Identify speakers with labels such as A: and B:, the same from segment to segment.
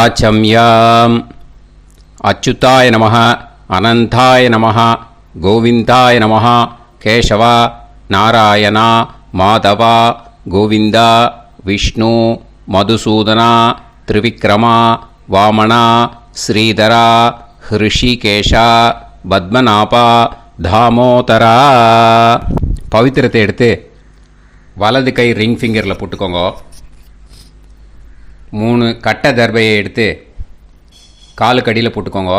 A: ஆச்சம்யாம். அச்சுதாய நமஹ, அனந்தாய நமஹ, கோவிந்தாய நமஹ, கேசவா, நாராயணா, மாதவா, கோவிந்தா, விஷ்ணு, மதுசூதனா, திரிவிக்ரமா, வாமனா, ஸ்ரீதரா, ஹிருஷிகேஷா, பத்மநாபா, தாமோதரா. பவித்திரத்தை எடுத்து வலது கை ரிங் ஃபிங்கரில் போட்டுக்கோங்க. 3 கட்டை தர்பையை எடுத்து காலுக்கடியில் போட்டுக்கோங்க.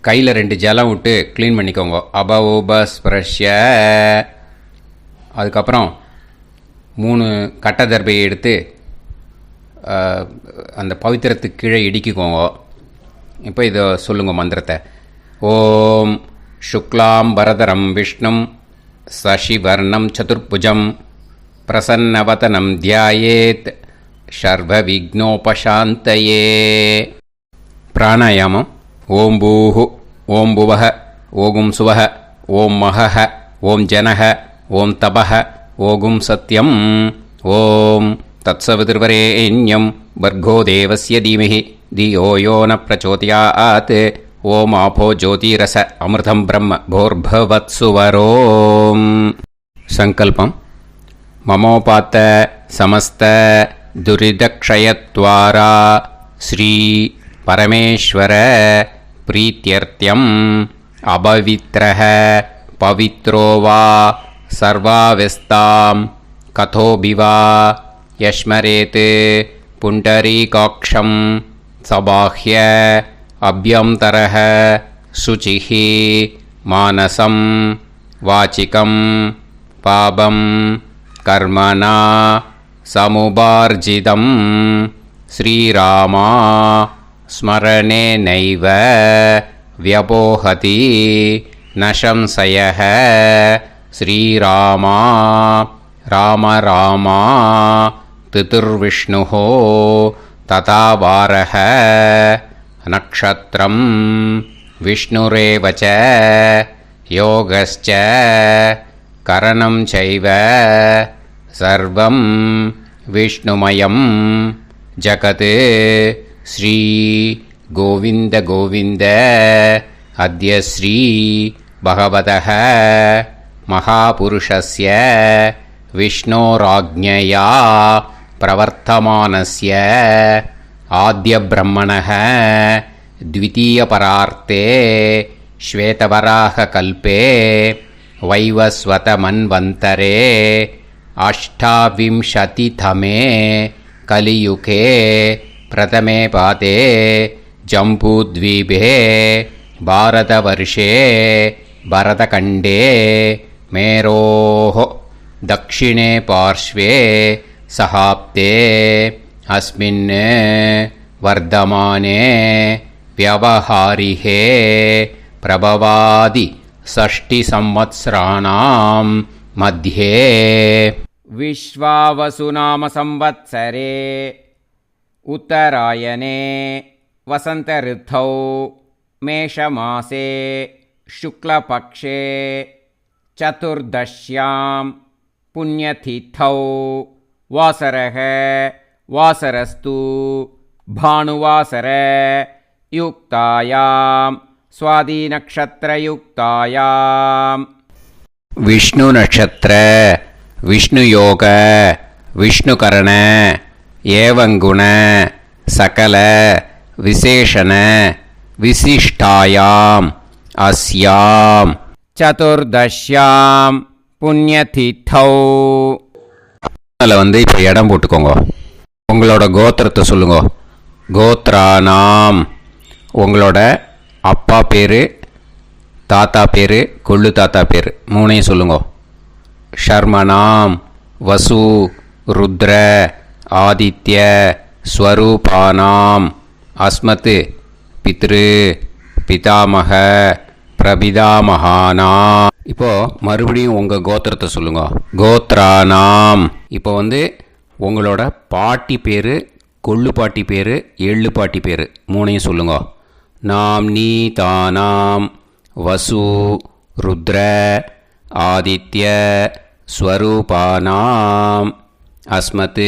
A: கையில் 2 ஜலம் விட்டு க்ளீன் பண்ணிக்கோங்க. அபவோபஸ்பிரஷ்ய. அதுக்கப்புறம் 3 கட்டை தர்பையை எடுத்து அந்த பவித்திரத்துக்கு கீழே இடிக்கிக்கோங்க. இப்போ இதை சொல்லுங்க மந்திரத்தை. ஓம் சுக்லாம் பரதரம் விஷ்ணும் சசிவர்ணம் சதுர்புஜம் பிரசன்னவதனம் தியாயேத் சர்வ விக்னோபசாந்தயே. பிராணாயாமம். ஓம் பூஹு, ஓம் புவஹ, ஓகும் சுவஹ, ஓம் மஹஹ, ஓம் ஜனஹ, ஓம் தபஹ, ஓகும் சத்யம். ஓம் தத்சவிதுர்வரேண்யம் வர்கோ தேவஸ்ய தீமஹி தியோ யோ ந பிரச்சோதயாத். ஓம் ஆபோ ஜோதிரச அமிர்தம் பிரம்ம போர்பவத்சுவரோம். சங்கல்பம். மமோபாத்த சமஸ்த துரிதக்ஷயத்வாரா ஸ்ரீ பரமேஸ்வர பிரீத்யர்த்தியம் அபவித்ரஹ பவித்ரோ வா சர்வாவஸ்தாம் கதோபிவா யஸ்மரேத் புண்டரீகாக்ஷம் சபாஹ்ய அப்யந்தரஹ சுசிஹ மானசம் வாசிகம் பாபம் கர்மணா சமுபார்ஜிதம் ஸ்ரீராமா ஸ்மரணேனைவ வ்யபோஹதி நசம்சயஹ. ஸ்ரீராமா ராம ராமா திதிர்விஷ்ணுஹ ததா வாரஹ. நக்ஷத்ரம் விஷ்ணுரேவச யோகஸ்ச கரணம் சைவ சர்வம் விஷ்ணுமயம் ஜகத். ஸ்ரீ கோவிந்த கோவிந்த அத்ய ஸ்ரீ பகவதः மகாபுருஷஸ்ய விஷ்ணோராஜ்ஞயா பிரவர்த்தமானஸ்ய ஆத்ய பிரம்மணः த்விதீயபரார்த்தே ஸ்வேதவராக கல்பே வைவஸ்வத மன்வந்தரே அஷ்டாவிம்சதிதமே கலியுகே பிரதமே பாதே ஜம்பூத்வீபே பாரதவர்ஷே பரதகண்டே மேரோः தக்ஷிணே பார்ஷ்வே சஹாப்தே அஸ்மின் வர்தமானே व्यवहारिहे प्रभवादि षष्टि संवत्सराणां मध्ये विश्वावसुनाम संवत्सरे उत्तरायणे वसंत ऋतौ मेषमासे शुक्लपक्षे चतुर्दश्यां पुण्यतिथौ वासरः वासरस्तु भानुवासर युक्तायां स्वाதி நக்ஷத்ரயுக்தாயாம். விஷ்ணு நட்சத்திர விஷ்ணு யோக விஷ்ணுகரண ஏவங்குண சகல விசேஷண விசிஷ்டாயாம் அஸ்யாம் சதுர்தஷ்யாம் புண்ணியதிதௌ. அதில் இப்போ இடம் போட்டுக்கோங்க. உங்களோட கோத்திரத்தை சொல்லுங்க. கோத்ரானாம். உங்களோட அப்பா பேர், தாத்தா பேர், கொள்ளு தாத்தா பேர் 3ஐயும் சொல்லுங்க. ஷர்மனாம் வசு ருத்ர ஆதித்ய ஸ்வரூபானாம் அஸ்மத் பித்ரு பிதாமக பிரபிதாமகானாம். இப்போது மறுபடியும் உங்கள் கோத்திரத்தை சொல்லுங்க. கோத்ரானாம். இப்போ உங்களோட பாட்டி பேர், கொள்ளு பாட்டி பேர், எள்ளு பாட்டி பேர் 3ஐயும் சொல்லுங்க. நாம் நீ தானாம் வசு ருத்ர ஆதித்ய ஸ்வரூபானாம் அஸ்மத்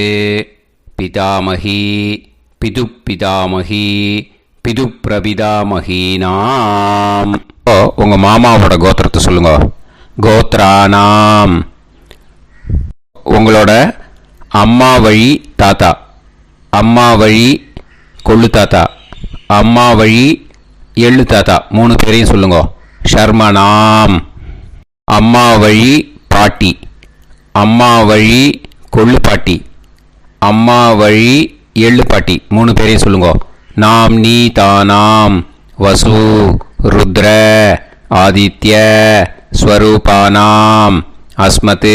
A: பிதாமகி பிதுப்பிதாமகி பிதுப்பிரபிதாமகீனாம். உங்கள் மாமாவோட கோத்திரத்தை சொல்லுங்க. கோத்ரானாம். உங்களோட அம்மா வழி தாத்தா, அம்மா வழி கொள்ளு தாத்தா, அம்மா வழி எள்ளு தாத்தா, 3 பேரையும் சொல்லுங்க. ஷர்மனாம். அம்மா வழி பாட்டி, அம்மா வழி கொள்ளு பாட்டி, அம்மா வழி எள்ளு பாட்டி, 3 பேரையும் சொல்லுங்க. நாம் நீ தானாம் வசு ருத்ர ஆதித்ய ஸ்வரூபானாம் அஸ்மத்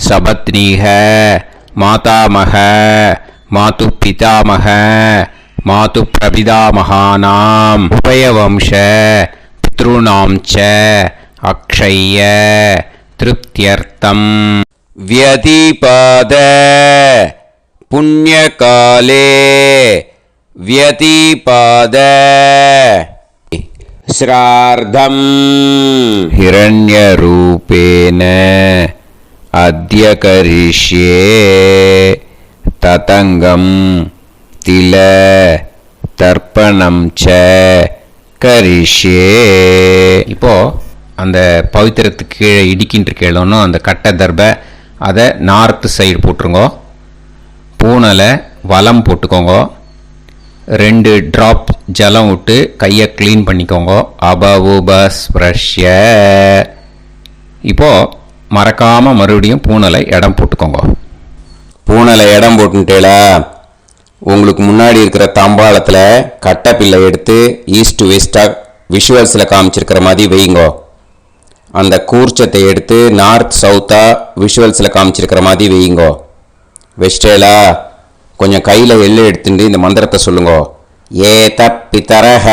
A: சபத்னீஹ மாதாமக மாது பிதாமக மாது பிரபிதாமகானாம் உபயவம்ச பித்ருணாம் ச அக்ஷய்ய திருப்தியர்த்தம் வியதிபாத புண்ணியகாலே व्यतिपाद श्रार्धं हिरण्यरूपेण अद्य करिष्ये ततंगं तिल तर्पणं च करिष्ये. இப்போ அந்த பவித்திரத்துக்கு கீழே இடிக்கின்ற கீழே அந்த கட்டை தர்பை அதை நார்த்து சைடு போட்டுருங்க. பூனலை வலம் போட்டுக்கோங்க. 2 ட்ராப் ஜலம் விட்டு கையை க்ளீன் பண்ணிக்கோங்க. அபவுபஸ்ப்ரஷ்ய. இப்போது மறக்காமல் மறுபடியும் பூனலை இடம் போட்டுக்கோங்க.
B: பூனலை இடம் போட்டுட்டேலா, உங்களுக்கு முன்னாடி இருக்கிற தாம்பாளத்தில் கட்டைப்பில்லை எடுத்து ஈஸ்ட் வெஸ்டாக விஷுவல்ஸில் காமிச்சிருக்கிற மாதிரி வைங்கோ. அந்த கூர்ச்சத்தை எடுத்து நார்த் சவுத்தாக விஷுவல்ஸில் காமிச்சிருக்கிற மாதிரி வைங்கோ. வெஸ்டேலா கொஞ்சம் கையில் எள்ளு எடுத்துட்டு இந்த மந்திரத்தை சொல்லுங்க. ஏத பிதரஹ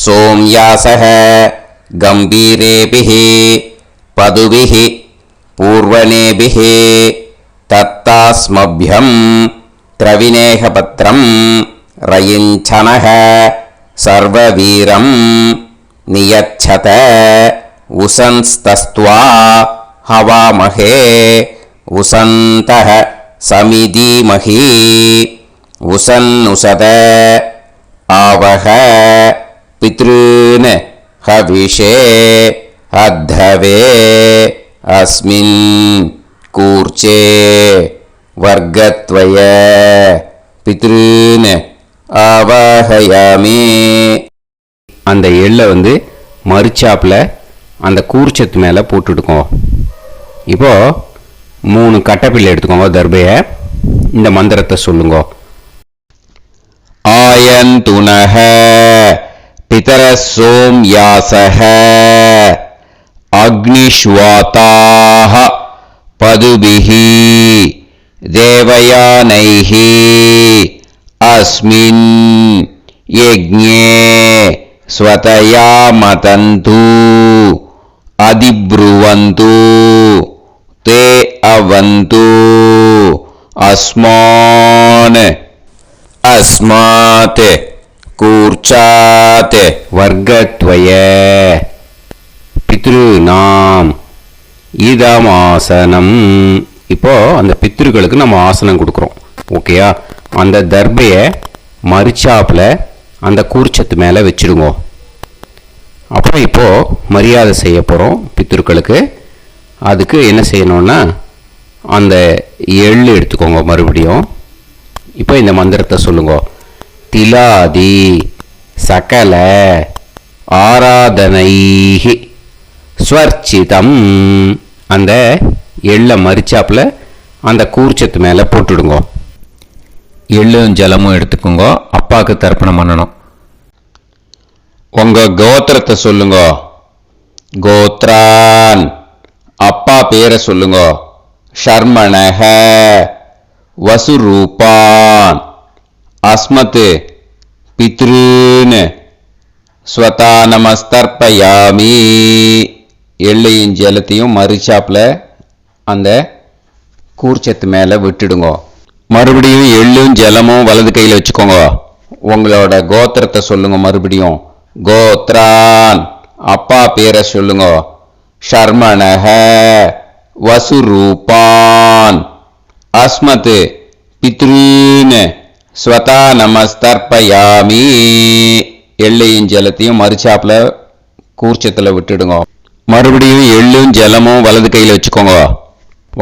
B: சோம்யாசஹ கம்பீரேபிஹி பதுபிஹி பூர்வனேபிஹி தத்தாஸ்மப்யம் திரவிநேகபத்ரம் ரயிஞ்சனஹ சர்வவீரம் நியச்சத உசன்ஸ்தஸ்த்வா ஹவாமஹே உசந்தஹ சமிதீமஹி உசன்னுசத ஆவஹ பித்ருன் ஹவிஷே அத்தவே அஸ்மின் கூர்ச்சே வர்க்கத்வய பித்ருன் ஆவாஹயாமி.
A: அந்த எள்ளை மரிச்சாப்பில் அந்த கூர்ச்சத்து மேலே போட்டுடுக்கோங்க. இப்போது 3 கட்டைப்பிள்ளை எடுத்துக்கோங்க. தர்பையை இந்த மந்திரத்தை சொல்லுங்க.
B: ஆயந்துனஹ பிதர சோம்யாசஹ அக்னிஷ்வாதாஹ பதுபிஹி தேவயானைஹி அஸ்மின் யஜ்ஞே ஸ்வதயா மதந்து அதிப்ருவந்து தே அவது அஸ்மான் அஸ்மாத் கூர்ச்சாத்
A: வர்க்கத்வய பித்ருநாம் இதமாசனம். இப்போ அந்த பித்ருக்களுக்கு நம்ம ஆசனம் கொடுக்குறோம். ஓகேயா? அந்த தர்பையை மரிச்சாப்பில் அந்த கூர்ச்சத்து மேலே வச்சுடுங்க. அப்புறம் இப்போது மரியாதை செய்ய போகிறோம் பித்ருக்களுக்கு. அதுக்கு என்ன செய்யணும்னா அந்த எள்ளு எடுத்துக்கோங்க. மறுபடியும் இப்போ இந்த மந்திரத்தை சொல்லுங்க. திலாதி சகல ஆராதனைஹி ஸ்வர்ச்சிதம். அந்த எள்ளை மரிச்சாப்பில் அந்த கூர்ச்சத்து மேலே போட்டுடுங்க. எள்ளும் ஜலமும் எடுத்துக்கோங்க. அப்பாவுக்கு தர்ப்பணம் பண்ணணும்.
B: உங்கள் கோத்திரத்தை சொல்லுங்க. கோத்ரான். அப்பா பேரை சொல்லுங்க. ஷர்மணஹ வசுரூபான் அஸ்மத் பித்ருன் ஸ்வதா நமஸ்தர்ப்பயாமி. எள்ளையும் ஜலத்தையும் மரிச்சாப்பில் அந்த கூர்ச்சத்து மேலே விட்டுடுங்க. மறுபடியும் எள்ளும் ஜலமும் வலது கையில் வச்சுக்கோங்க. உங்களோட கோத்திரத்தை சொல்லுங்க. மறுபடியும் கோத்ரான். அப்பா பேரை சொல்லுங்க. ஷர்மணஹ வசுரூபான் அஸ்மத் பித்ருன் ஸ்வதா நமஸ்தர்ப்பயாமி. எள்ளையும் ஜலத்தையும் மறுச்சாப்புல கூர்ச்சத்தில் விட்டுடுங்க. மறுபடியும் எள்ளும் ஜலமும் வலது கையில் வச்சுக்கோங்க.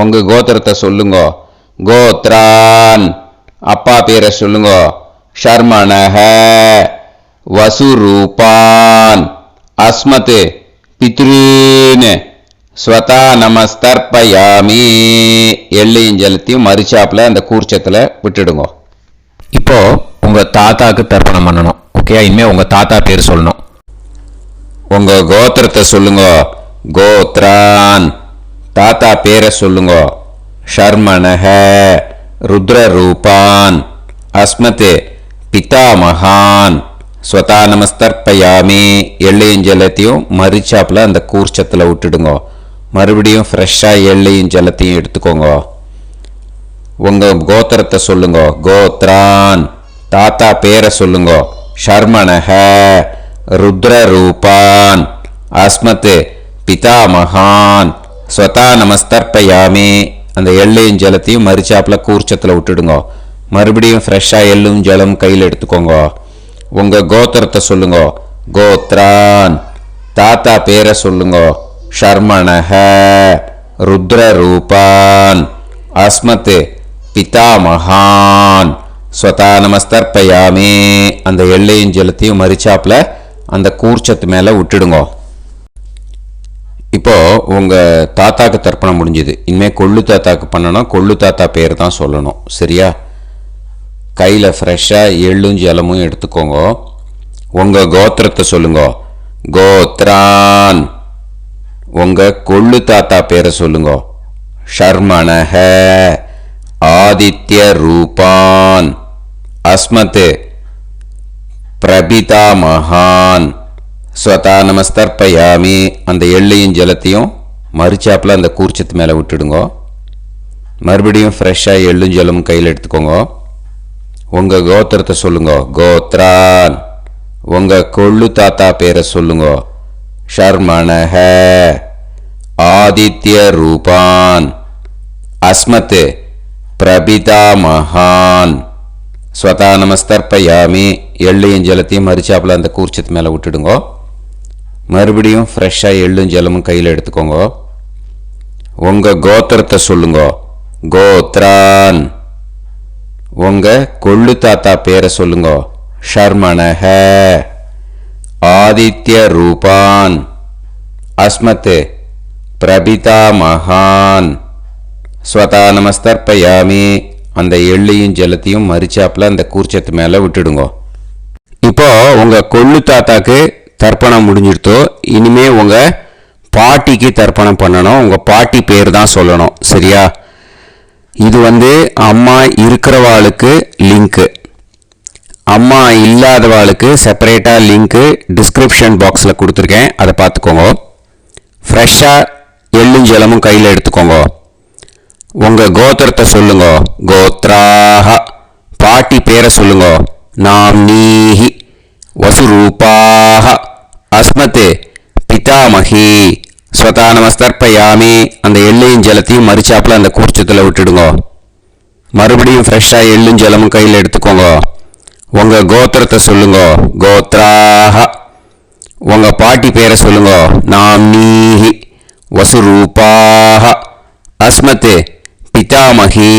B: உங்க கோத்திரத்தை சொல்லுங்க. கோத்ரான் அப்பா பேரை சொல்லுங்க. ஷர்மணஹ வசுரூபான் அஸ்மத் பித்ருன்னு. ஸ்வதா நமஸ்தர்ப்பயாமி. எள்ளையும் ஜலத்தையும் மறுச்சாப்புல அந்த கூர்ச்சத்தில் விட்டுடுங்க.
A: இப்போ உங்க தாத்தாக்கு தர்ப்பணம் பண்ணணும். ஓகே, இனிமே உங்க தாத்தா பேர் சொல்லணும்.
B: உங்க கோத்திரத்தை சொல்லுங்க. கோத்ரான் தாத்தா பேரை சொல்லுங்க. ஷர்மணஹ ருத்ரரூபான் அஸ்மத் பிதாமகான். ஸ்வதா நமஸ்தர்ப்பயாமி. எள்ளையும் ஜலத்தையும் மறுச்சாப்புல அந்த கூர்ச்சத்தில் விட்டுடுங்க. மறுபடியும் ஃப்ரெஷ்ஷாக எள்ளையும் ஜலத்தையும் எடுத்துக்கோங்க. உங்க கோத்திரத்தை சொல்லுங்க. கோத்ரான் தாத்தா பேரை சொல்லுங்க. ஷர்மணஹ ருத்ரரூபான் அஸ்மத் பிதாமகான். ஸ்வதா நமஸ்தர்ப்பயாமி. அந்த எள்ளையும் ஜலத்தையும் மறுச்சாப்புல கூர்ச்சத்தில் விட்டுடுங்க. மறுபடியும் ஃப்ரெஷ்ஷாக எள்ளும் ஜலம் கையில் எடுத்துக்கோங்க. உங்க கோத்திரத்தை சொல்லுங்க. கோத்ரான் தாத்தா பேரை சொல்லுங்க. ஷர்மணஹ ருத்ரரூபான் அஸ்மத் பிதாமகான். ஸ்வதா நமஸ்தர்ப்பயாமி. அந்த எள்ளையும் ஜலத்தையும் மறுச்சாப்புல அந்த கூர்ச்சத்து மேலே விட்டுடுங்க. இப்போ உங்க தாத்தாக்கு தர்ப்பணம் முடிஞ்சது. இனிமேல் கொள்ளு தாத்தாக்கு பண்ணணும். கொள்ளு தாத்தா பேர் தான் சொல்லணும். சரியா? கையில் ஃப்ரெஷ்ஷாக எள்ளும் ஜலமும் எடுத்துக்கோங்க. உங்க கோத்திரத்தை சொல்லுங்க. கோத்ரான் உங்க கொள்ளு தாத்தா பேரை சொல்லுங்க. ஷர்மணஹ ஆதித்ய ரூபான் அஸ்மத் பிரபிதாமகான். ஸ்வதா நமஸ்தர்ப்பயாமி. அந்த எள்ளையும் ஜலத்தையும் மறுச்சாப்புல அந்த கூர்ச்சத்து மேலே விட்டுடுங்க. மறுபடியும் ஃப்ரெஷ்ஷாக எள்ளும் ஜலமும் கையில் எடுத்துக்கோங்க. உங்க கோத்திரத்தை சொல்லுங்க. கோத்ரான் உங்க கொள்ளு தாத்தா பேரை சொல்லுங்க. ஷர்மணஹ ஆதித்ய ரூபான் அஸ்மத் பிரபிதாமகான். ஸ்வதா நமஸ்தர்ப்பயாமி. எள்ளையும் ஜலத்தையும் மறுச்சாப்புல அந்த கூர்ச்சத்து மேலே விட்டுடுங்க. மறுபடியும் ஃப்ரெஷ்ஷாக எள்ளும் ஜலமும் கையில் எடுத்துக்கோங்க. உங்க கோத்திரத்தை சொல்லுங்க. கோத்ரான் உங்க கொள்ளு தாத்தா பேரை சொல்லுங்க. ஷர்மணஹ ஆதித்ய ரூபான் அஸ்மத் பிரபிதாமகான். ஸ்வதா நமஸ்தர்ப்பயாமி. அந்த எள்ளையும் ஜலத்தையும் மறுச்சாப்புல அந்த கூர்ச்சத்து மேலே விட்டுடுங்க. இப்போ உங்க கொள்ளு தாத்தாக்கு தர்ப்பணம் முடிஞ்சிடுத்தோ. இனிமே உங்க பாட்டிக்கு தர்ப்பணம் பண்ணணும். உங்க பாட்டி பேர் தான் சொல்லணும். சரியா? இது அம்மா இருக்கிறவாளுக்கு லிங்க்கு. அம்மா இல்லாதவாளுக்கு செப்பரேட்டாக லிங்க்கு டிஸ்கிரிப்ஷன் பாக்ஸில் கொடுத்துருக்கேன். அதை பார்த்துக்கோங்க. ஃப்ரெஷ்ஷாக எள்ளும் ஜலமும் கையில் எடுத்துக்கோங்க. உங்கள் கோத்திரத்தை சொல்லுங்க. கோத்ராஹ பாட்டி பேரை சொல்லுங்க. நாம்னீஹி வசுரூபாஹ அஸ்மத் பிதாமகி. ஸ்வதா நமஸ்தர்ப்பயாமி. அந்த எள்ளையும் ஜலத்தையும் மறுச்சாப்புல அந்த கூர்ச்சத்தில் விட்டுடுங்க. மறுபடியும் ஃப்ரெஷ்ஷாக எள்ளும் ஜலமும் கையில் எடுத்துக்கோங்க. உங்க கோத்திரத்தை சொல்லுங்க. கோத்ராஹ உங்க பாட்டி பேரை சொல்லுங்க. நாம்னீஹி வசுரூபாஹ அஸ்மத் பிதாமகி.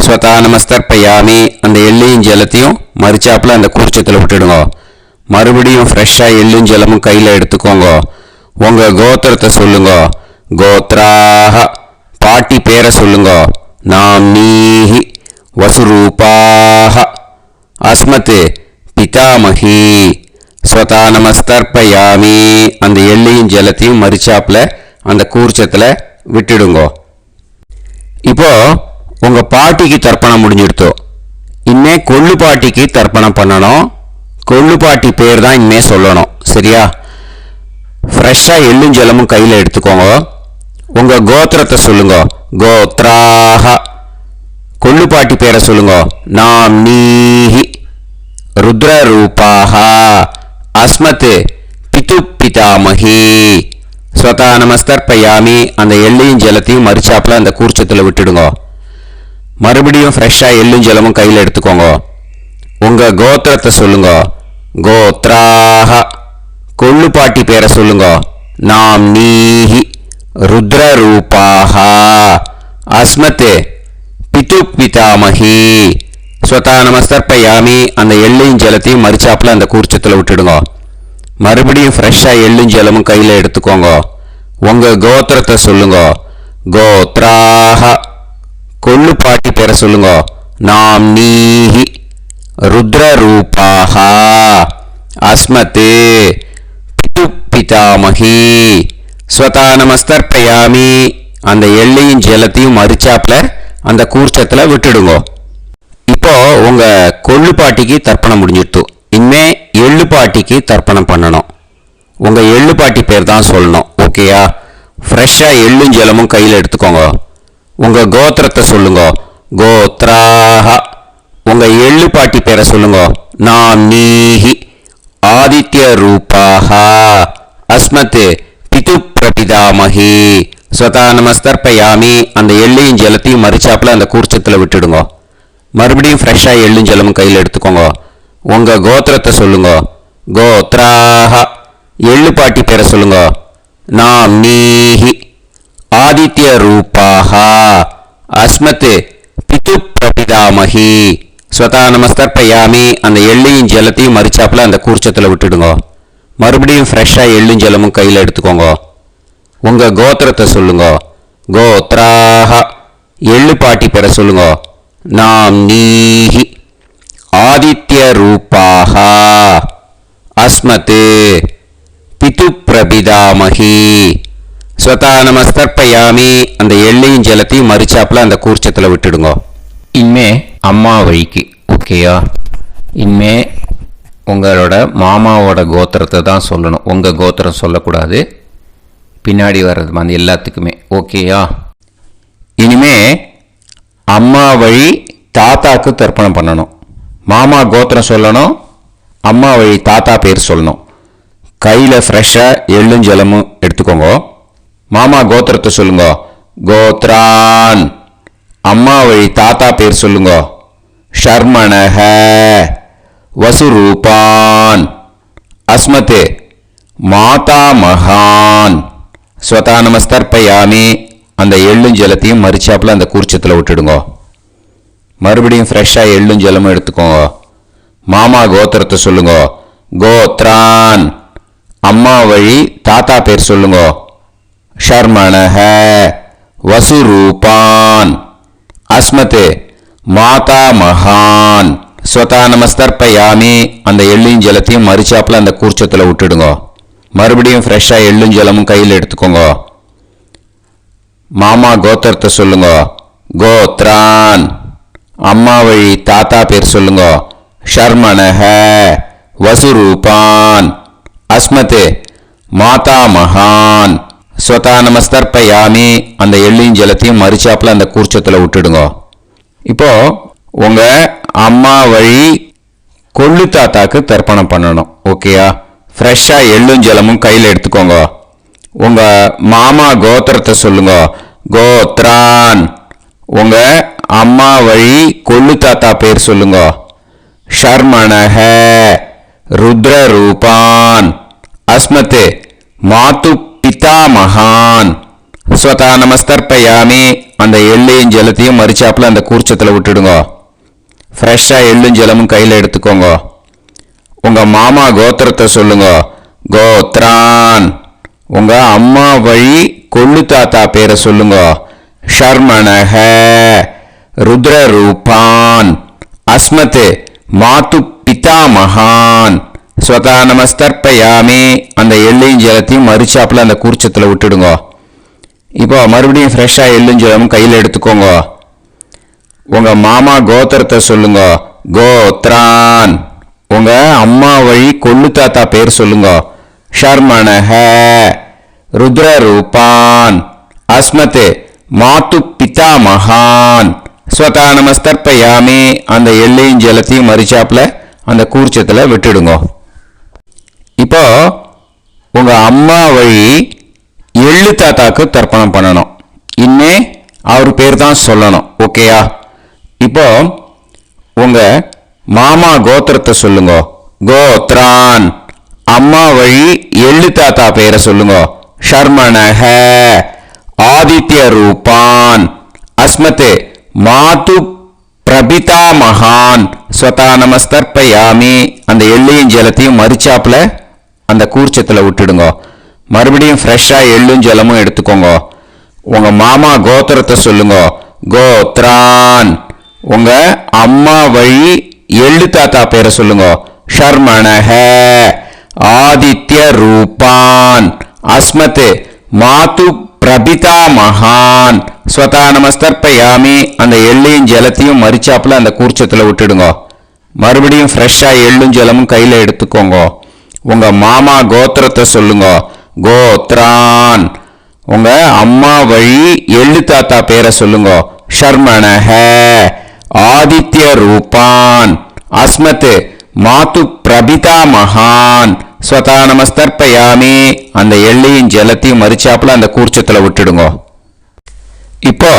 B: ஸ்வதா நமஸ்தர்ப்பயாமி. அந்த எள்ளையும் ஜலத்தையும் மறுச்சாப்புல அந்த கூர்ச்சத்தில் விட்டுடுங்க. மறுபடியும் ஃப்ரெஷ்ஷாக எள்ளும் ஜலமும் கையில் எடுத்துக்கோங்க. உங்க கோத்திரத்தை சொல்லுங்க. கோத்ராஹ பாட்டி பேரை சொல்லுங்க. நாம்னீஹி வசுரூபாஹ அஸ்மத் பிதாமகி. ஸ்வதா நமஸ்தர்ப்பயாமி. அந்த எள்ளையும் ஜலத்தையும் மறுச்சாப்புல அந்த கூர்ச்சத்தில் விட்டுடுங்க. இப்போ உங்க பாட்டிக்கு தர்ப்பணம் முடிஞ்சிடுத்தோ. இனிமே கொள்ளு பாட்டிக்கு தர்ப்பணம் பண்ணணும். கொள்ளு பாட்டி பேர் தான் இனிமே சொல்லணும். சரியா? ஃப்ரெஷ்ஷாக எள்ளும் ஜலமும் கையில் எடுத்துக்கோங்க. உங்க கோத்திரத்தை சொல்லுங்க. கோத்ராஹ கொள்ளு பாட்டி பேரை சொல்லுங்க. நாம்னீஹி ருத்ரரூபாஹ அஸ்மத் பிது பிதாமகி. ஸ்வதா நமஸ்தர்ப்பயாமி. அந்த எள்ளையும் ஜலத்தையும் மறுச்சாப்புல அந்த கூர்ச்சத்தில் விட்டுடுங்க. மறுபடியும் ஃப்ரெஷ்ஷாக எள்ளும் ஜலமும் கையில் எடுத்துக்கோங்க. உங்க கோத்திரத்தை சொல்லுங்க. கோத்ராஹ. கொள்ளு பாட்டி பேரை சொல்லுங்க. நாம் நீஹி ருத்ரரூபாஹ. அஸ்மத் பிது பிதாமகி. ஸ்வதா நமஸ்தர்ப்பயாமி. அந்த எள்ளையும் ஜலத்தையும் மறிச்சாப்புல அந்த கூர்ச்சத்தில் விட்டுடுங்க. மறுபடியும் ஃப்ரெஷ்ஷாக எள்ளும் ஜலமும் கையில் எடுத்துக்கோங்க. உங்க கோத்திரத்தை சொல்லுங்க. கோத்ராஹ. கொள்ளு பாட்டி பேரை சொல்லுங்க. நாம் நீஹி ருத்ரரூபாஹ. அஸ்மத் பிது பிதாமகி. ஸ்வதா நமஸ்தர்ப்பயாமி. அந்த எள்ளையும் ஜலத்தையும் மறிச்சாப்புல அந்த கூர்ச்சத்தில் விட்டுடுங்க. இப்போ உங்க கொள்ளு பாட்டிக்கு தர்ப்பணம் முடிஞ்சிடுத்து. இனிமே எள்ளு பாட்டிக்கு தர்ப்பணம் பண்ணணும். உங்க எள்ளு பாட்டி பேர் தான் சொல்லணும். ஓகேயா? ஃப்ரெஷ்ஷாக எள்ளும் ஜலமும் கையில் எடுத்துக்கோங்க. உங்க கோத்திரத்தை சொல்லுங்க. கோத்ராஹ. உங்க எள்ளு பாட்டி பேரை சொல்லுங்க. நாம் நீஹி ஆதித்ய ரூபாஹ. அஸ்மத் பிது பிரபிதாமகி. ஸ்வதா நமஸ்தர்ப்பயாமி. அந்த எள்ளையும் ஜலத்தையும் மறிச்சாப்புல அந்த கூர்ச்சத்தில் விட்டுடுங்க. மறுபடியும் ஃப்ரெஷ்ஷாக எள்ளும் ஜலமும் கையில் எடுத்துக்கோங்க. உங்க கோத்திரத்தை சொல்லுங்க. கோத்ராஹ. எள்ளு பாட்டி பேரை சொல்லுங்க. நாம் நீஹி ஆதித்ய ரூபாஹ. அஸ்மத் பிது பிரபிதாமகி. ஸ்வதா நமஸ்தர்ப்பயாமி. அந்த எள்ளையும் ஜலத்தையும் மறிச்சாப்புல அந்த கூர்ச்சத்தில் விட்டுடுங்க. மறுபடியும் ஃப்ரெஷ்ஷாக எள்ளும் ஜலமும் கையில் எடுத்துக்கோங்க. உங்க கோத்திரத்தை சொல்லுங்க. கோத்ராஹ. எள்ளு பாட்டி பேரை சொல்லுங்க. நாம் நீஹி ஆதித்ய ரூபாஹ. அஸ்மத் பிது பிரபிதாமகி. ஸ்வதா நமஸ்தர்ப்பயாமி. அந்த எள்ளையும் ஜலத்தையும் மறிச்சாப்புல அந்த கூர்ச்சத்தில் விட்டுடுங்க. இனிமே அம்மா வழிக்கு. ஓகேயா? இனிமே உங்களோட மாமாவோட கோத்திரத்தை தான் சொல்லணும். உங்கள் கோத்திரம் சொல்லக்கூடாது. பின்னாடி வர்றது மாதிரி எல்லாத்துக்குமே. ஓகேயா? இனிமே அம்மா வழி தாத்தாக்கு தர்ப்பணம் பண்ணணும். மாமா கோத்திரம் சொல்லணும். அம்மா வழி தாத்தா பேர் சொல்லணும். கையில் ஃப்ரெஷ்ஷாக எள்ளும் ஜலமும் எடுத்துக்கோங்க. மாமா கோத்திரத்தை சொல்லுங்க. கோத்ரான். அம்மா வழி தாத்தா பேர் சொல்லுங்க. ஷர்மணஹ. வசுரூபான். அஸ்மத் மாதா மகான். ஸ்வதா நமஸ்தர்ப்பயாமி. அந்த எள்ளும் ஜலத்தையும் மறிச்சாப்புல அந்த கூர்ச்சத்தில் விட்டுடுங்க. மறுபடியும் ஃப்ரெஷ்ஷாக எள்ளும் ஜலமும் எடுத்துக்கோங்க. மாமா கோத்திரத்தை சொல்லுங்க. கோத்ரான். அம்மா வழி தாத்தா பேர் சொல்லுங்க. ஷர்மணஹ. வசுரூபான். அஸ்மத் மாதா மகான். ஸ்வதா நமஸ்தர்ப்பயாமி. அந்த எள்ளும் ஜலத்தையும் மறிச்சாப்புல அந்த கூர்ச்சத்தில் விட்டுடுங்க. மறுபடியும் ஃப்ரெஷ்ஷாக எள்ளும் ஜலமும் கையில் எடுத்துக்கோங்க. மாமா கோத்திரத்தை சொல்லுங்க. கோத்ரான். அம்மா வழி தாத்தா பேர் சொல்லுங்க. ஷர்மணஹ. வசுரூபான். அஸ்மத் மாதா மகான். ஸ்வதா நமஸ்தர்ப்பயாமி. அந்த எள்ளையும் ஜலத்தையும் மறிச்சாப்புல அந்த கூர்ச்சத்தில் விட்டுடுங்க. இப்போ உங்க அம்மா வழி கொள்ளு தாத்தாக்கு தர்ப்பணம் பண்ணணும். ஓகேயா? ஃப்ரெஷ்ஷாக எள்ளும் ஜலமும் கையில் எடுத்துக்கோங்க. உங்க மாமா கோத்திரத்தை சொல்லுங்க. கோத்ரான். உங்க அம்மா வழி கொள்ளு தாத்தா பேர் சொல்லுங்க. ஷர்மணஹ. ருத்ரரூபான். அஸ்மத் மாது பிதா மகான். ஸ்வதா நமஸ்தர்ப்பயாமி. அந்த எள்ளையும் ஜலத்தையும் மறிச்சாப்புல அந்த கூர்ச்சத்தில் விட்டுடுங்க. ஃப்ரெஷ்ஷாக எள்ளும் ஜலமும் கையில் எடுத்துக்கோங்க. உங்க மாமா கோத்திரத்தை சொல்லுங்க. கோத்ரான். உங்க அம்மா வழி கொள்ளு தாத்தா பேரை சொல்லுங்க. ஷர்மணஹ. ருத்ரரூபான். அஸ்மத் மாது பிதா மகான். ஸ்வதா நமஸ்தர்ப்பயாமி. அந்த எள்ளையும் ஜலத்தையும் மறிச்சாப்புல அந்த கூர்ச்சத்தில் விட்டுடுங்க. இப்போ மறுபடியும் ஃப்ரெஷ்ஷாக எள்ளும் ஜலமும் கையில் எடுத்துக்கோங்க. உங்க மாமா கோத்திரத்தை சொல்லுங்க. கோத்ரான். உங்க அம்மா வழி கொள்ளு தாத்தா பேர் சொல்லுங்க. ஷர்மணஹ. ருத்ரரூபான். அஸ்மத் மாது பிதா மகான். ஸ்வதா நமஸ்தர்ப்பயாமி. அந்த எள்ளையும் ஜலத்தையும் மறிச்சாப்புல அந்த கூர்ச்சத்தில் விட்டுடுங்க. இப்போ உங்க அம்மா வழி எள்ளு தாத்தாக்கு தர்ப்பணம் பண்ணணும். இன்னே அவர் பேர் தான் சொல்லணும். ஓகேயா? இப்போ உங்க மாமா கோத்திரத்தை சொல்லுங்க. கோத்ரான். அம்மா வழி எள்ளு தாத்தா பேரை சொல்லுங்க. ஷர்மணஹ. ஆதித்ய ரூபான். அஸ்மத் மாது பிரபிதா மகான். ஸ்வதா நமஸ்தர்ப்பயாமி. அந்த எள்ளையும் ஜலத்தையும் மறிச்சாப்புல அந்த கூர்ச்சத்தில் விட்டுடுங்க. மறுபடியும் ஃப்ரெஷ்ஷாக எள்ளும் ஜலமும் எடுத்துக்கோங்க. உங்க மாமா கோத்திரத்தை சொல்லுங்க. கோத்ரான். உங்க அம்மா வழி எள்ளு தாத்தா பேரை சொல்லுங்க. ஷர்மணஹ. ஆதித்ய ரூபான். அஸ்மத் மாது பிரபிதா மகான். ஸ்வதா நமஸ்தர்ப்பயாமி. அந்த எள்ளையும் ஜலத்தையும் மறிச்சாப்புல அந்த கூர்ச்சத்தில் விட்டுடுங்க. மறுபடியும் ஃப்ரெஷ்ஷாக எள்ளும் ஜலமும் கையில் எடுத்துக்கோங்க. உங்க மாமா கோத்திரத்தை சொல்லுங்க. கோத்ரான். உங்க அம்மா வழி எள்ளு தாத்தா பேரை சொல்லுங்க. ஷர்மணஹ. ஆதித்ய ரூபான். அஸ்மத் மாது பிரபிதா மகான். ஸ்வதா நமஸ்தர்ப்பயாமி. அந்த எள்ளையும் ஜலத்தையும் மறிச்சாப்புல அந்த கூர்ச்சத்தில் விட்டுடுங்க. இப்போ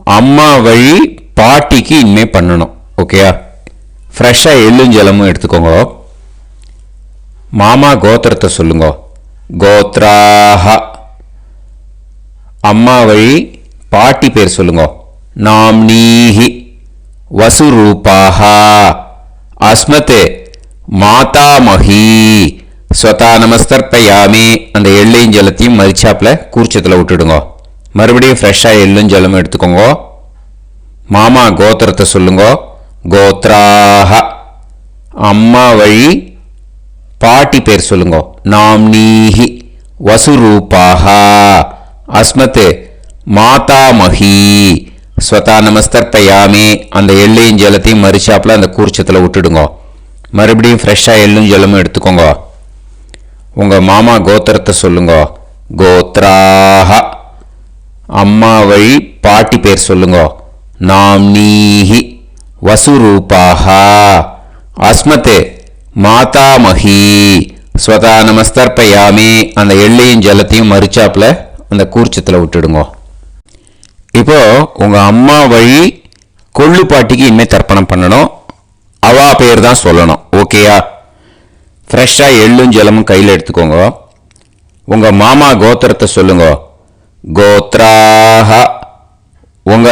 B: அம்மா வழி பாட்டிக்கு இனிமே பண்ணணும். ஓகேயா? ஃப்ரெஷ்ஷாக எள்ளும் ஜலமும் எடுத்துக்கோங்க. மாமா கோத்திரத்தை சொல்லுங்க. கோத்ராஹ. அம்மா வழி பாட்டி பேர் சொல்லுங்க. நாம்னீஹி. வசுரூபாஹ. அஸ்மத் மாதாமஹி. ஸ்வதா நமஸ்தர்ப்பயாமி. அந்த எள்ளையும் ஜலத்தையும் மறிச்சாப்புல கூர்ச்சத்தில் விட்டுடுங்க. மறுபடியும் ஃப்ரெஷ்ஷாக எள்ளும் ஜலமும் எடுத்துக்கோங்க. மாமா கோத்திரத்தை சொல்லுங்க. கோத்ராஹ. அம்மா வழி பாட்டி பேர் சொல்லுங்க. நாம்னீஹி. வசுரூபாஹ. அஸ்மத் மாதாமஹி. ஸ்வதா நமஸ்தர்ப்பயாமி. அந்த எள்ளையும் ஜலத்தையும் மறிச்சாப்புல அந்த கூர்ச்சத்தில் விட்டுடுங்க. மறுபடியும் ஃப்ரெஷ்ஷாக எள்ளும் ஜலமும் எடுத்துக்கோங்க. உங்க மாமா கோத்திரத்தை சொல்லுங்க. கோத்ராஹ. அம்மா வழி பாட்டி பேர் சொல்லுங்க. நாம்னீஹி. வசுரூபாஹ. அஸ்மத் மாதாமஹி. ஸ்வதா நமஸ்தர்ப்பயாமி. அந்த எள்ளையும் ஜலத்தையும் மறிச்சாப்புல அந்த கூர்ச்சத்தில் விட்டுடுங்க. இப்போ உங்க அம்மா வழி கொள்ளு பாட்டிக்கு இனிமே தர்ப்பணம் பண்ணணும். அவா பேர் தான் சொல்லணும். ஓகேயா? ஃப்ரெஷ்ஷாக எள்ளும் ஜலமும் கையில் எடுத்துக்கோங்க. உங்க மாமா கோத்திரத்தை சொல்லுங்க. கோத்ராஹ. உங்க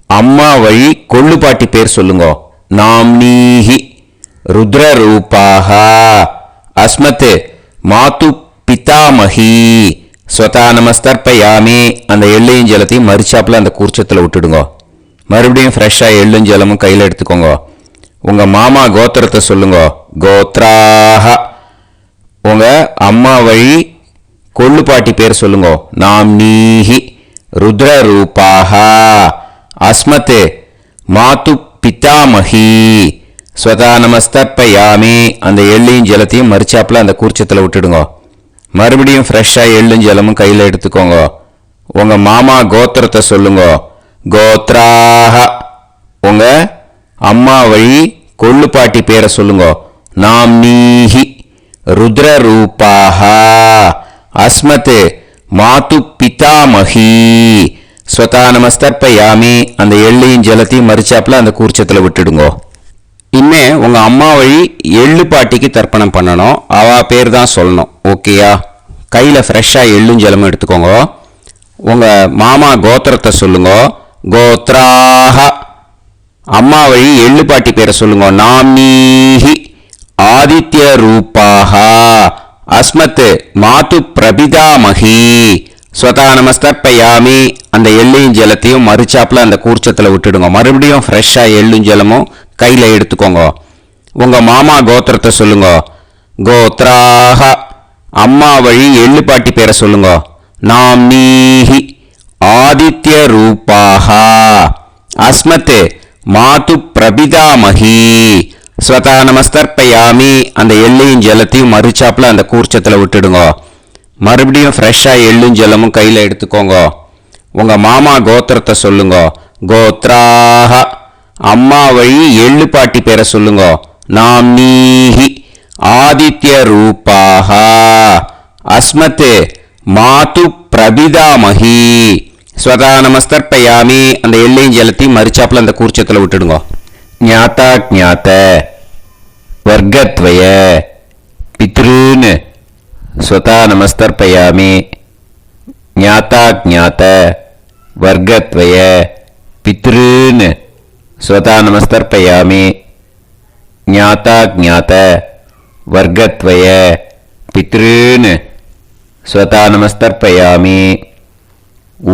B: அம்மா வழி கொள்ளு பாட்டி பேர் சொல்லுங்க. நாம்னீஹி. ருத்ரரூபாஹ. அஸ்மத் மாது பிதாமஹி. ஸ்வதா நமஸ்தர்ப்பயாமி. அந்த எள்ளையும் ஜலத்தையும் மறிச்சாப்புல அந்த கூர்ச்சத்தில் விட்டுடுங்க. மறுபடியும் ஃப்ரெஷ்ஷாக எள்ளும் ஜலமும் கையில் எடுத்துக்கோங்க. உங்க மாமா கோத்திரத்தை சொல்லுங்க. கோத்ராஹ. உங்க அம்மா வழி கொள்ளு பாட்டி பேர் சொல்லுங்க. நாம்னீஹி. ருத்ரரூபாஹ. அஸ்மத் மாது பிதாமஹி. ஸ்வதா நமஸ்தர்ப்பயாமி. அந்த எள்ளையும் ஜலத்தையும் மறிச்சாப்புல அந்த கூர்ச்சத்தில் விட்டுடுங்க. மறுபடியும் ஃப்ரெஷ்ஷாக எள்ளும் ஜலமும் கையில் எடுத்துக்கோங்க. உங்க மாமா கோத்திரத்தை சொல்லுங்க. கோத்ராஹ. உங்க அம்மா வழி கொள்ளு பாட்டி பேரை சொல்லுங்க. நாம்னீஹி. ருத்ரரூபாஹ. அஸ்மத் மாது பிதாமஹி. ஸ்வதா நமஸ்தர்ப்பயாமி. அந்த எள்ளையும் ஜலத்தையும் மறிச்சாப்புல அந்த கூர்ச்சத்தில் விட்டுடுங்க. இனிமே உங்க அம்மா வழி எள்ளு பாட்டிக்கு தர்ப்பணம் பண்ணணும். அவா பேர் தான் சொல்லணும். ஓகேயா? கையில் ஃப்ரெஷ்ஷாக எள்ளும் ஜலமும் எடுத்துக்கோங்க. உங்க மாமா கோத்திரத்தை சொல்லுங்க. கோத்ராஹ. அம்மா வழி எள்ளு பாட்டி பேரை சொல்லுங்க. நாம்னீஹி. ஆதித்ய ரூபாஹ. அஸ்மத் மாது பிரபிதாமஹி. ஸ்வதா நமஸ்தர்ப்பயாமி. அந்த எள்ளையும் ஜலத்தையும் மறிச்சாப்புல அந்த கூர்ச்சத்தில் விட்டுடுங்க. மறுபடியும் ஃப்ரெஷ்ஷாக எள்ளும் ஜலமும் கையில் எடுத்துக்கோங்க. உங்க மாமா கோத்திரத்தை சொல்லுங்க. கோத்ராஹ. அம்மா வழி எள்ளு பாட்டி பேரை சொல்லுங்க. நாம்னீஹி. ஆதித்ய ரூபாஹ. அஸ்மத் மாது பிரபிதாமஹி. ஸ்வதா நமஸ்தர்ப்பயாமி. அந்த எள்ளையும் ஜலத்தையும் மறிச்சாப்புல அந்த கூர்ச்சத்தில் விட்டுடுங்க. மறுபடியும் ஃப்ரெஷ்ஷாக எள்ளும் ஜலமும் கையில் எடுத்துக்கோங்க. உங்க மாமா கோத்திரத்தை சொல்லுங்க. கோத்ராஹ. அம்மா வழி எள்ளு பாட்டி பேரை சொல்லுங்க. நாம்னீஹி. ஆதித்ய ரூபாஹ. அஸ்மத் மாது பிரபிதாமஹி. ஸ்வதா நமஸ்தர்ப்பயாமி. அந்த எள்ளையும் ஜலத்தையும் மறிச்சாப்புல அந்த கூர்ச்சத்தில் விட்டுடுங்க. ஞாதாஜ்ஞாத வர்க்கத்வய பித்ருன் ஸ்வதா நமஸ்தர்ப்பயாமி. ஞாதாஜ்ஞாத வர்க்கத்வய பித்ருன் ஸ்வதா நமஸ்தர்ப்பயாமி. ஞாதாஜ்ஞாத வர்க்கத்வய பித்ருன் ஸ்வதா நமஸ்தர்ப்பயாமி.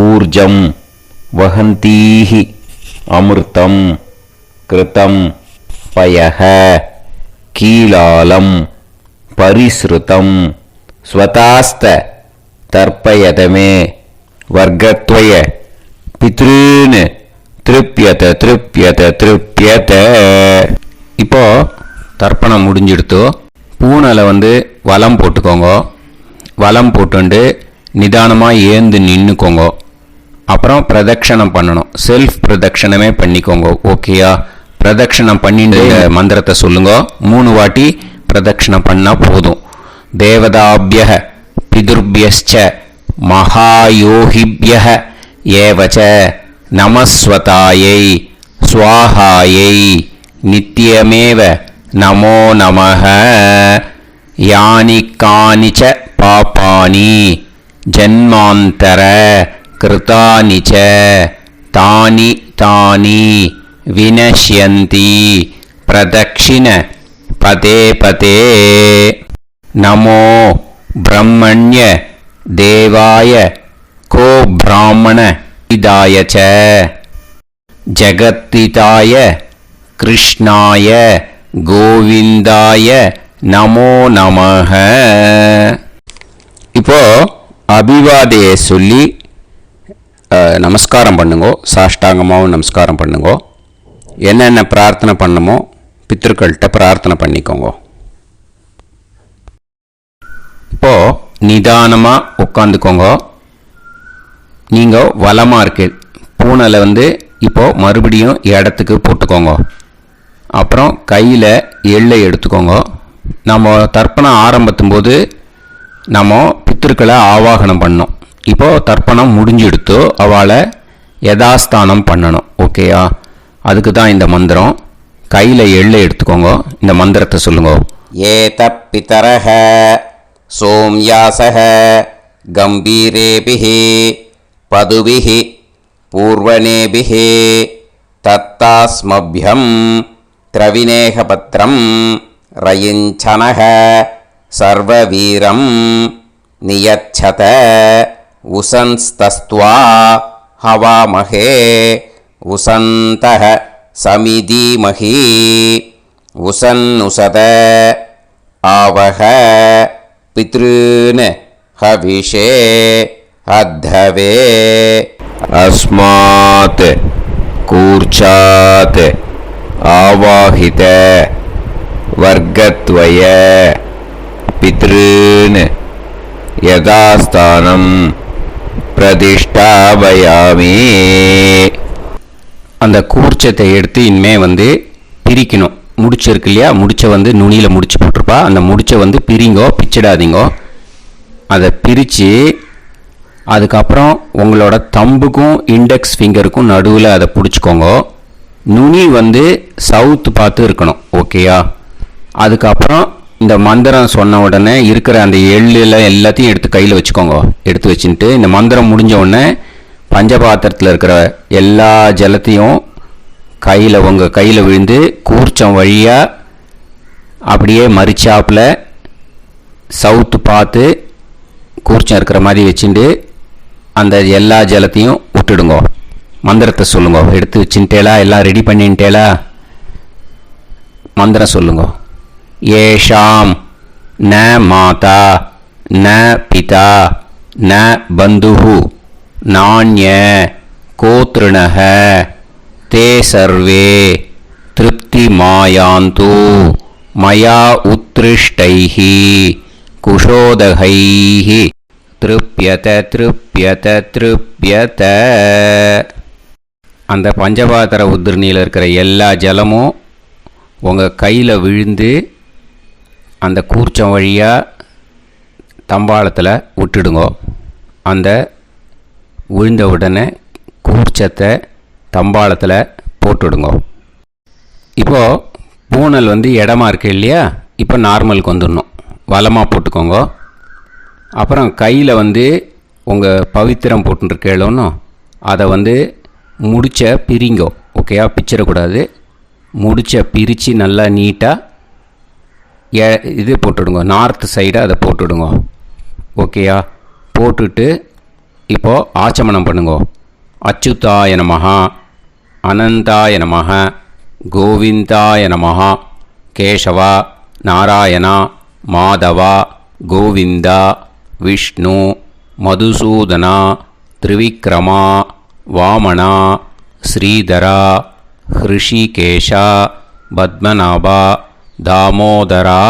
B: ஊர்ஜம் வஹந்தீஹி அமிர்தம் கிருதம் பயஹ கீலாலம் பரிஸ்ருதம் ஸ்வதாஸ்த தர்ப்பயதமே வர்க்கத்வய பித்ருன் திருப்யத திருப்யத திருப்யத. இப்போ தர்ப்பணம் முடிஞ்சிடுத்தோ பூனலை வலம் போட்டுக்கோங்க. வலம் போட்டுண்டு நிதானமாக ஏந்து நின்றுக்கோங்க. அப்புறம் பிரதட்சணம் பண்ணணும். செல்ஃப் பிரதட்சணமே பண்ணிக்கோங்க. ஓகேயா? பிரதட்சணம் பண்ணிட்டு மந்திரத்தை சொல்லுங்க. 3 வாட்டி பிரதட்சணம் பண்ணால் போதும். தேவதாபிய பிதுர்பியச்ச மகாயோகிபிய ஏவச்ச நமஸ்வதாயை ஸ்வாஹாயை நித்யமேவ நமோ நமஹ. யானி கானிச்ச பாபானி ஜன்மாந்தர கிருதானி ச தானி தானி வினஷ்யந்தி பிரதக்ஷிண பதே பதே. நமோ பிரம்மண்ய தேவாய கோ பிராமண இதாய ச ஜகத்திதாய கிருஷ்ணாய கோவிந்தாய நமோ நமஹ. இப்போ அபிவாதையை சொல்லி நமஸ்காரம் பண்ணுங்கோ. சாஷ்டாங்கமாகவும் நமஸ்காரம் பண்ணுங்கோ. என்னென்ன பிரார்த்தனை பண்ணுமோ பித்ருக்கள்கிட்ட பிரார்த்தனை பண்ணிக்கோங்க. இப்போது நிதானமாக உட்காந்துக்கோங்க. நீங்கள் வலமாக இருக்கு பூனலை இப்போது மறுபடியும் இடத்துக்கு போட்டுக்கோங்க. அப்புறம் கையில் எள்ளை எடுத்துக்கோங்க. நம்ம தர்ப்பணம் ஆரம்பித்தும் போது நம்ம பித்ருக்களை ஆவாகனம் பண்ணோம். இப்போது தர்ப்பணம் முடிஞ்செடுத்தோ அவளை யதாஸ்தானம் பண்ணணும். ஓகேயா? அதுக்கு தான் இந்த மந்திரம். கையில் எள்ளை எடுத்துக்கோங்க. இந்த மந்திரத்தை சொல்லுங்க. ஏத பிதரஹ சோம்யாசஹ கம்பீரேபிஹி பதுபிஹி பூர்வணேபிஹி தத்தாஸ்மப்யம் திரவிநேகபத்ரம் ரயிஞ்சனஹ சர்வவீரம் நியச்சத உசன்ஸ்தஸ்த்வா ஹவாமஹே உசந்தஹ சமிதீமஹி உசன்னுசத ஆவஹ பித்ருன் ஹவிஷே அத்தவே. அஸ்மாத் கூர்ச்சாத் ஆவாஹித வர்க்கத்வய பித்ருன் யதாஸ்தானம் பிரதிஷ்டாபயாமி. அந்த கூர்ச்சத்தை எடுத்து இனிமே பிரிக்கணும். முடிச்சு இருக்கு இல்லையா? முடிச்சை நுனியில் முடிச்சு போட்டிருப்பா. அந்த முடிச்சை பிரிங்கோ, பிச்சிடாதீங்கோ. அதை பிரித்து அதுக்கப்புறம் உங்களோட தம்புக்கும் இண்டெக்ஸ் ஃபிங்கருக்கும் நடுவில் அதை பிடிச்சிக்கோங்க. நுனி சவுத்து பார்த்து இருக்கணும். ஓகேயா? அதுக்கப்புறம் இந்த மந்திரம் சொன்ன உடனே இருக்கிற அந்த எள்ளில் எல்லாத்தையும் எடுத்து கையில் வச்சுக்கோங்க. எடுத்து வச்சுட்டு இந்த மந்திரம் முடிஞ்ச உடனே பஞ்சபாத்திரத்தில் இருக்கிற எல்லா ஜலத்தையும் உங்கள் கையில் விழுந்து கூர்ச்சம் வழியாக அப்படியே மறிச்சாப்பில் சவுத்து பார்த்து கூர்ச்சம் இருக்கிற மாதிரி வச்சுட்டு அந்த எல்லா ஜலத்தையும் விட்டுடுங்க. மந்திரத்தை சொல்லுங்க. எடுத்து வச்சுட்டேலா? எல்லாம் ரெடி பண்ணிட்டேலா? மந்திரம் சொல்லுங்க. ஏஷாம் ந மாதா ந பிதா ந பந்துஹு நாண்ய கோத்ருணஹ தே சர்வே திருப்தி மாயாந்து மயா உத்ருஷ்டைஹி குஷோதகைஹி திருப்யத திருப்யத திருப்யத. அந்த பஞ்சபாத்திர உதிர்ணியில் இருக்கிற எல்லா ஜலமும் உங்கள் கையில் விழுந்து அந்த கூர்ச்சம் வழியாக தம்பாளத்தில் விட்டுடுங்க. அந்த விழுந்த உடனே கூர்ச்சத்தை தம்பாளத்தில் போட்டுடுங்க.
A: இப்போது பூனல் இடமா இருக்கு இல்லையா, இப்போ நார்மலுக்கு வந்துடணும். வலமாக போட்டுக்கோங்க. அப்புறம் கையில் உங்கள் பவித்திரம் போட்டுருக்கேளோன்னு அதை முடிச்ச பிரிங்கோ. ஓகேயா, பிச்சிடக்கூடாது. முடிச்ச பிரித்து நல்லா நீட்டாக இது போட்டுடுங்க, நார்த் சைடை அதை போட்டுடுங்க. ஓகேயா, போட்டுட்டு இப்போது ஆச்சமனம் பண்ணுங்க. அச்சுதாய நமஹ, அனந்தாய நமஹ, கோவிந்தாய நமஹ, கேசவா, நாராயணா, மாதவா, கோவிந்தா, விஷ்ணு, மதுசூதனா, திரிவிக்ரமா, வாமனா, ஸ்ரீதரா, ஹிருஷிகேஷா, பத்மநாபா, தாமோதரா.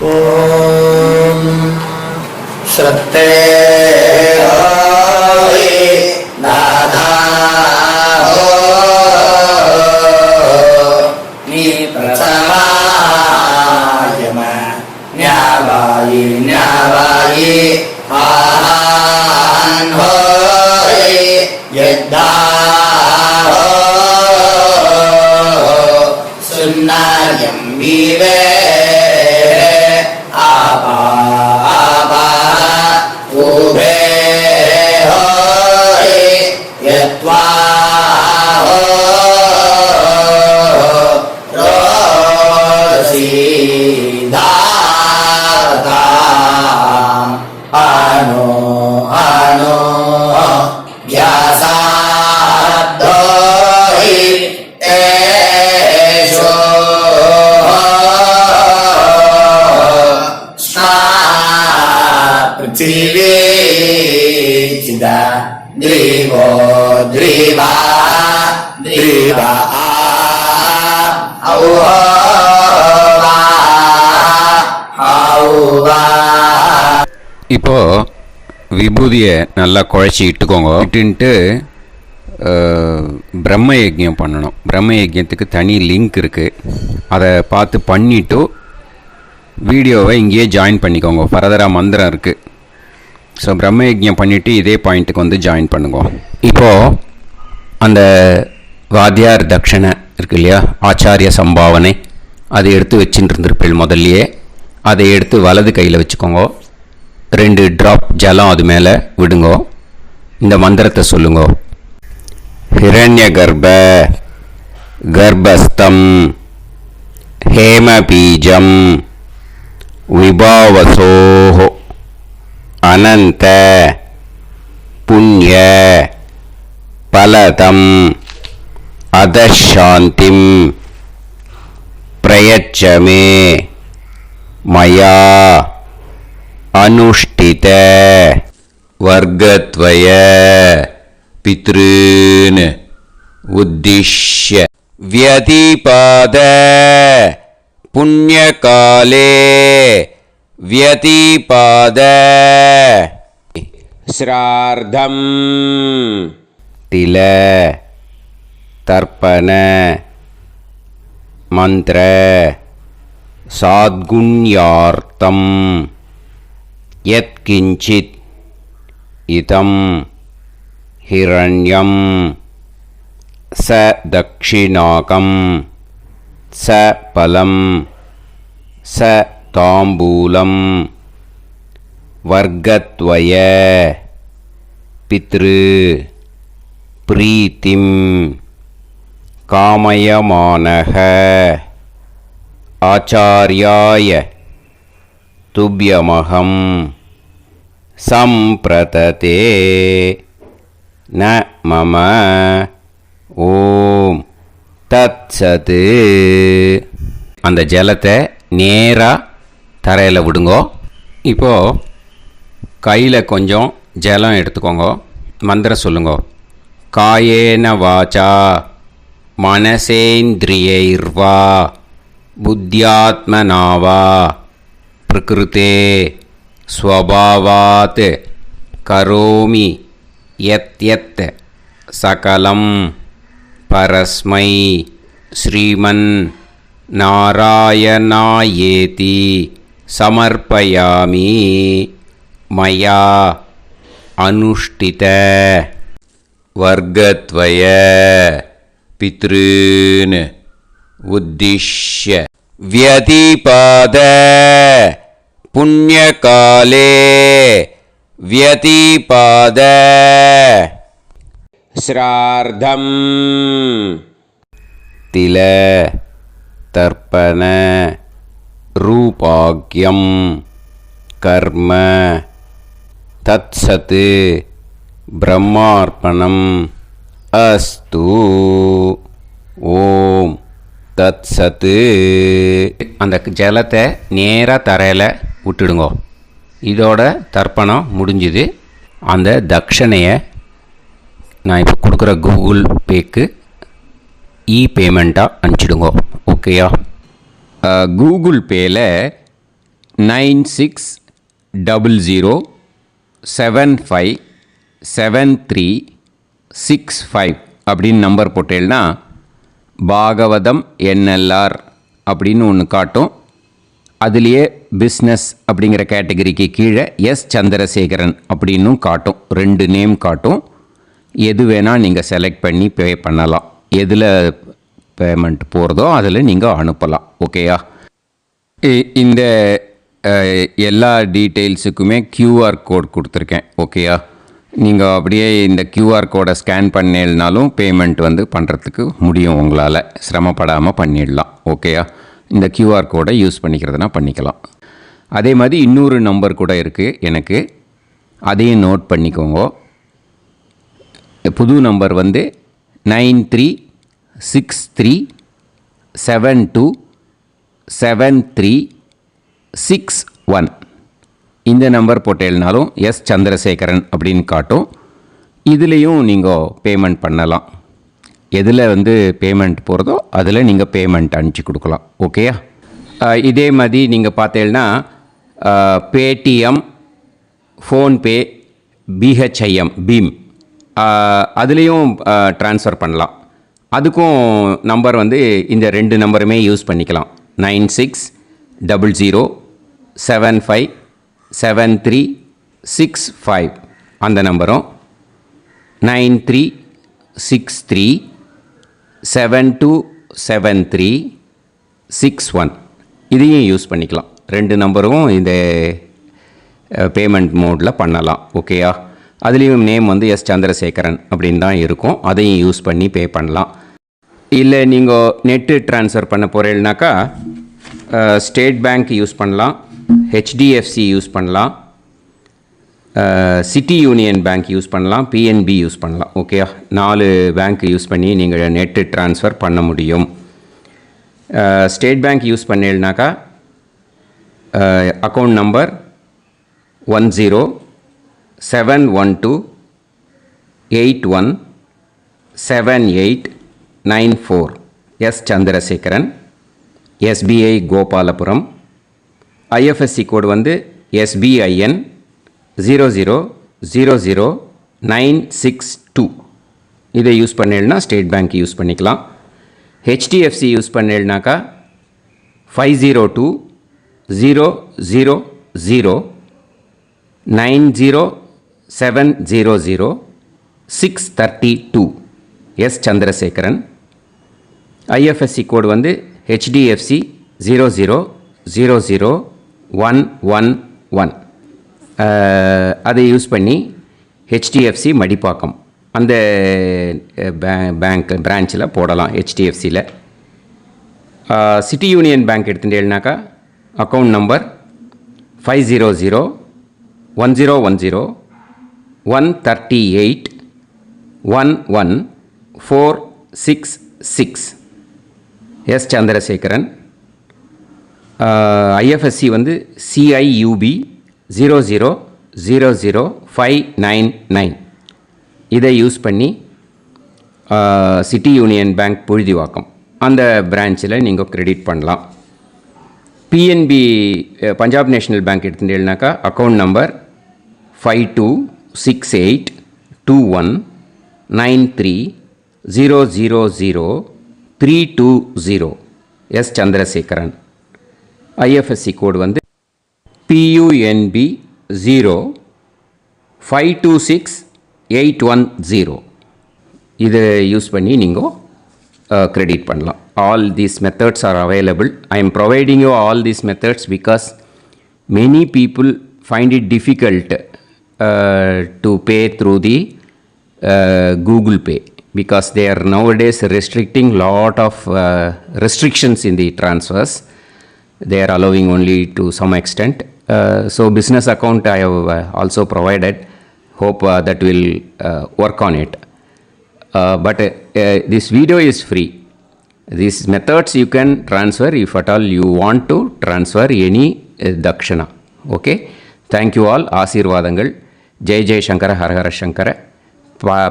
C: ஓம் ஸ்ரத்தே நாதா நீ பிரசமாயம ஞாவாயி ஞாவாயி ஆஹான் ஹோய் யத்தா சுன்னாயம் வீவே ஆபா ஆபா உபே ஹோய் யத்வா ரோசி தாதாம் அனோ அனோ வ்யாசாத்தோஹி ஏஷோ ஸ்னா பிருத்திவி சிதா த்ரிவோ த்ரிவா த்ரிவா ஔவா ஔவா.
A: இப்போது விபூதியை நல்லா குழச்சி இட்டுக்கோங்க. இட்டுன்ட்டு பிரம்ம யஜ்யம் பண்ணணும். பிரம்ம யஜ்யத்துக்கு தனி லிங்க் இருக்குது, அதை பார்த்து பண்ணிவிட்டு வீடியோவை இங்கேயே ஜாயின் பண்ணிக்கோங்க. ஃபர்தராக மந்திரம் இருக்குது. ஸோ பிரம்ம யஜ்யம் பண்ணிவிட்டு இதே பாயிண்ட்டுக்கு ஜாயின் பண்ணுங்க. இப்போது அந்த வாத்தியார் தட்சணை இருக்கு இல்லையா, ஆச்சாரிய சம்பாவனை, அதை எடுத்து வச்சுட்டு இருந்திருப்பேன் முதல்லையே. அதை எடுத்து வலது கையில் வச்சுக்கோங்க. 2 ட்ராப் ஜலம் அது மேலே விடுங்கோ. இந்த மந்திரத்தை சொல்லுங்கோ. ஹிரண்ய கர்ப்ப கர்ப்பஸ்தம் ஹேமபீஜம் விபாவசோஹோ அனந்த புண்ணிய பலதம் அதசாந்திம் பிரயச்சமே மயா அனுஷ்டித வர்க்கத்வய பித்ருன் உத்திஷ்ய வியதிபாத புண்ணியகாலே வியதிபாத ஸ்ரார்த்தம் தில தர்ப்பண மந்திர சாத்குண்யார்த்தம் யத்கிஞ்சித் இதம் ஹிரண்யம் ச தக்ஷிணாகம் ச பலம் ச தாம்பூலம் வர்க்கத்வய பித்ரு பிரீத்திம் காமயமானஹ ஆச்சார்யாய துப்யமகம் சம்பிரததே ந மம ஓம் தத்சத். அந்த ஜலத்தை நேராக தரையில் விடுங்கோ. இப்போது கையில் கொஞ்சம் ஜலம் எடுத்துக்கோங்க. மந்திரம் சொல்லுங்க. காயேன வாச்சா மனசேந்திரியைர்வா புத்தியாத்மனாவா பிரகிருதே ஸ்வபாவாத் கரோமி யத் யத் சகலம் பரஸ்மை ஸ்ரீமன் நாராயணாயேதி சமர்ப்பயாமி மயா அனுஷ்டித வர்க்கத்வய பித்ருன்
B: उद्दिश्य व्यतिपाद पुण्यकाले व्यतिपाद श्रार्धं तिल तर्पण रूपाग्यं कर्म तत्सत् ब्रह्मार्पणम् अस्तु ஓம் தத் சத்து. அந்த ஜலத்தை நேராக தரையில் விட்டுடுங்க. இதோட தர்ப்பணம் முடிஞ்சுது. அந்த தட்சணையை நான் இப்போ கொடுக்குற கூகுள் பேக்கு பேமெண்ட்டாக அனுப்பிச்சிடுங்க. ஓகேயா? கூகுள் பேயில் 9600757365 அப்படின்னு நம்பர் போட்டேன்னா பாகவதம் NLR அப்படின்னு ஒன்று காட்டும். அதுலேயே பிஸ்னஸ் அப்படிங்கிற கேட்டகரிக்கு கீழே எஸ் சந்திரசேகரன் அப்படின்னும் காட்டும். 2 நேம் காட்டும். எது வேணால் நீங்கள் செலக்ட் பண்ணி பே பண்ணலாம். எதில் பேமெண்ட் போகிறதோ அதில் நீங்கள் அனுப்பலாம். ஓகேயா? இந்த எல்லா டீட்டெயில்ஸுக்குமே QR கோட் கொடுத்துருக்கேன். ஓகேயா? நீங்கள் அப்படியே இந்த QR கோடை ஸ்கேன் பண்ணேன்னாலும் பேமெண்ட் பண்ணுறதுக்கு முடியும். உங்களால் சிரமப்படாமல் பண்ணிடலாம். ஓகேயா? இந்த QR கோடை யூஸ் பண்ணிக்கிறதுனா பண்ணிக்கலாம். அதே மாதிரி இன்னொரு நம்பர் கூட இருக்குது எனக்கு. அதையும் நோட் பண்ணிக்கோங்க. புது நம்பர் 9363727361. இந்த நம்பர் போட்டேல்னாலும் எஸ் சந்திரசேகரன் அப்படின்னு காட்டும். இதுலேயும் நீங்கள் பேமெண்ட் பண்ணலாம். எதில் பேமெண்ட் போகிறதோ அதில் நீங்கள் பேமெண்ட் அனுப்பிச்சி கொடுக்கலாம். ஓகேயா? இதே மாதிரி நீங்கள் பார்த்தேன்னா பேடிஎம், ஃபோன்பே, BHIM பீம் அதுலேயும் ட்ரான்ஸ்ஃபர் பண்ணலாம். அதுக்கும் நம்பர் இந்த 2 நம்பருமே யூஸ் பண்ணிக்கலாம். 9600757365 அந்த நம்பரும் 9363727361 இதையும் யூஸ் பண்ணிக்கலாம். 2 நம்பரும் இந்த பேமெண்ட் மோடில் பண்ணலாம். ஓகேயா? அதுலேயும் நேம் எஸ் சந்திரசேகரன் அப்படின்னு தான் இருக்கும். அதையும் யூஸ் பண்ணி பே பண்ணலாம். இல்லை நீங்கள் நெட்டு ட்ரான்ஸ்ஃபர் பண்ண போகிறீங்கனாக்கா ஸ்டேட் பேங்க் யூஸ் பண்ணலாம், HDFC யூஸ் பண்ணலாம், சிட்டி யூனியன் பேங்க் யூஸ் பண்ணலாம், PNB யூஸ் பண்ணலாம். ஓகேயா? 4 பேங்க் யூஸ் பண்ணி நீங்கள் நெட்டு ட்ரான்ஸ்ஃபர் பண்ண முடியும். ஸ்டேட் பேங்க் யூஸ் பண்ணீங்கனாக்கா account number 1071281789 S Chandrasekaran, SBI Gopalapuram. IFSC code SBIN 0000962. இதை யூஸ் பண்ணேன்னா ஸ்டேட் பேங்க் யூஸ் பண்ணிக்கலாம். HDFC யூஸ் பண்ணேன்னாக்கா 5020090700 S Chandrasekaran. IFSC code HDFC 0000111. அதை யூஸ் பண்ணி HDFC மடிப்பாக்கம் அந்த பேங்க் பிரான்ச்சில் போடலாம். HDFCயில் சிட்டி யூனியன் பேங்க் எடுத்துட்டேன்னாக்கா account number 5001010381146 S Chandrasekaran. IFSC CIUB 0000599. இதை யூஸ் பண்ணி சிட்டி யூனியன் பேங்க் புழுதிவாக்கம் அந்த பிரான்ச்சில் நீங்கள் கிரெடிட் பண்ணலாம். PNB பஞ்சாப் நேஷ்னல் பேங்க் எடுத்துட்டேன்னாக்கா account number 52682193000320 S Chandrasekaran. IFSC code PUNB 0526810. இதை யூஸ் பண்ணி நீங்கள் கிரெடிட் பண்ணலாம்.
A: all these methods are available. I am providing you all these methods because many people find it difficult to pay through the Google Pay, because they are nowadays restricting lot of restrictions in the transfers. They are allowing only to some extent. So business account I have also provided. Hope that will work on it. But this video is free. These methods you can transfer if at all you want to transfer any dakshana. Okay. Thank you all. ஆசீர்வாதங்கள். ஜெய் ஜெய் சங்கர ஹரஹர சங்கர.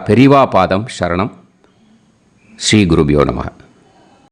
A: பெரிவா பாதம் சரணம். ஸ்ரீ குருபியோ நமஹ.